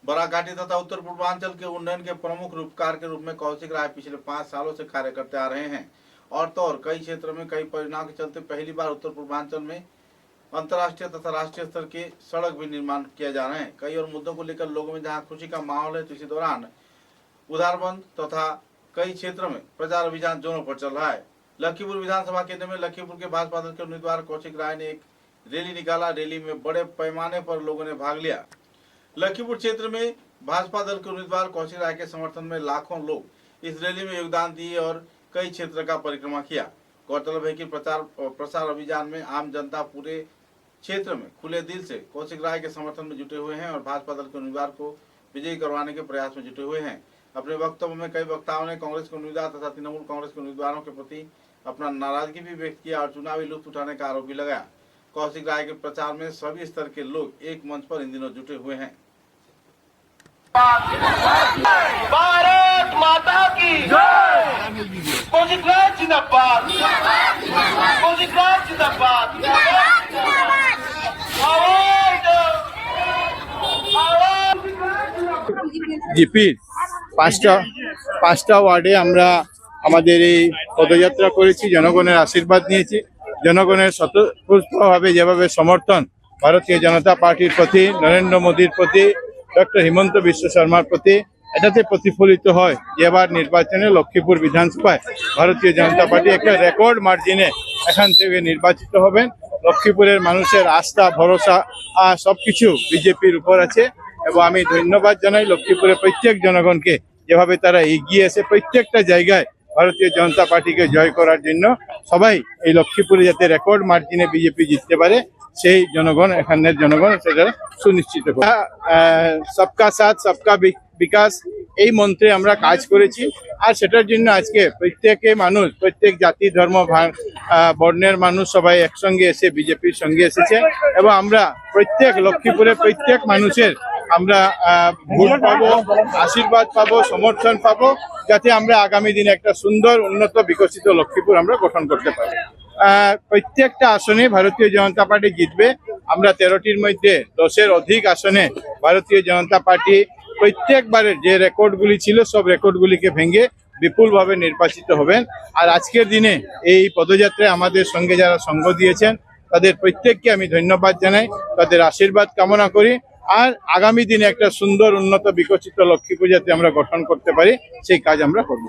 बराघाटी तथा उत्तर पूर्वांचल के उन्नयन के प्रमुख रूपकार के रूप में कौशिक राय पिछले 5 सालों से कार्य करते आ रहे हैं। और तो और कई क्षेत्रों में कई परिणाम के चलते पहली बार उत्तर पूर्वांचल में अंतर्राष्ट्रीय तथा राष्ट्रीय स्तर के सड़क भी निर्माण किया जा रहे हैं। कई और मुद्दों को लेकर लोगों में जहां खुशी का माहौल है, तो इसी दौरान उदारबंद तथा कई क्षेत्रों में प्रचार अभियान जोरों पर चल रहा है। लखीपुर विधानसभा केंद्र में लखीपुर के भाजपा दल के उम्मीदवार कौशिक राय ने एक रैली निकाला। रैली में बड़े पैमाने पर लोगों ने भाग लिया। लखीपुर क्षेत्र में भाजपा दल के उम्मीदवार कौशिक राय के समर्थन में लाखों लोग इस रैली में योगदान दिए और कई क्षेत्र का परिक्रमा किया। गौरतलब है कि प्रसार अभियान में आम जनता पूरे क्षेत्र में खुले दिल से कौशिक राय के समर्थन में जुटे हुए हैं और भाजपा दल के उम्मीदवार को विजयी करवाने के प्रयास में जुटे हुए हैं। अपने वक्तव्य में कई वक्ताओं ने कांग्रेस के उम्मीदवार तथा तृणमूल कांग्रेस के उम्मीदवारों के प्रति अपना नाराजगी भी व्यक्त किया और चुनावी लुत्फ उठाने का आरोप भी लगाया। कौशिक राय के प्रचार में सभी स्तर के लोग एक मंच पर इन दिनों जुटे हुए हैं। भारत माता की जय। कौशिक राय जिंदाबाद, कौशिक राय जिंदाबाद। জিপির পাঁচটা ওয়ার্ডে আমরা আমাদের এই পদযাত্রা করেছি, জনগণের আশীর্বাদ নিয়েছি। জনগণের স্বতঃস্ফূর্তভাবে যেভাবে সমর্থন ভারতীয় জনতা পার্টির প্রতি, নরেন্দ্র মোদীর প্রতি, ডক্টর হিমন্ত বিশ্ব শর্মার প্রতি, এটাতে প্রতিফলিত হয় যে এবার নির্বাচনে লক্ষ্মীপুর বিধানসভায় ভারতীয় জনতা পার্টি একটা রেকর্ড মার্জিনে এখান থেকে নির্বাচিত হবেন। লক্ষ্মীপুরের মানুষের আস্থা ভরসা সবকিছু বিজেপির উপর আছে এবং আমি ধন্যবাদ জানাই লক্ষ্মীপুরের প্রত্যেক জনগণকে, যেভাবে তারা এগিয়ে এসে প্রত্যেকটা জায়গায় ভারতীয় জনতা পার্টিকে জয় করার জন্য সবাই এই লক্ষ্মীপুরে যাতে রেকর্ড মার্জিনে বিজেপি জিততে পারে সেই জনগণ, এখানের জনগণ সেটা সুনিশ্চিত করে। সবকা সাথ সবকা বিকাশ এই মন্ত্রে আমরা কাজ করেছি আর সেটার জন্য আজকে প্রত্যেকে মানুষ, প্রত্যেক জাতি ধর্ম বর্ণের মানুষ সবাই একসঙ্গে এসে বিজেপির সঙ্গে এসেছে এবং আমরা প্রত্যেক লক্ষ্মীপুরে প্রত্যেক মানুষের আমরা ভোট পাবো, আশীর্বাদ পাবো, সমর্থন পাবো, যাতে আমরা আগামী দিনে একটা সুন্দর উন্নত বিকশিত লক্ষ্মীপুর আমরা গঠন করতে পারি। প্রত্যেকটা আসনে ভারতীয় জনতা পার্টি জিতবে। আমরা 13টির মধ্যে 10-এর অধিক আসনে ভারতীয় জনতা পার্টি প্রত্যেকবারের যে রেকর্ডগুলি ছিল সব রেকর্ডগুলিকে ভেঙে বিপুলভাবে নির্বাচিত হবেন। আর আজকের দিনে এই পদযাত্রায় আমাদের সঙ্গে যারা সঙ্গ দিয়েছেন তাদের প্রত্যেককে আমি ধন্যবাদ জানাই, তাদের আশীর্বাদ কামনা করি। আর আগামী দিনে একটা সুন্দর উন্নত বিকশিত লক্ষ্মীপুর যাতে আমরা গঠন করতে পারি সেই কাজ আমরা করব।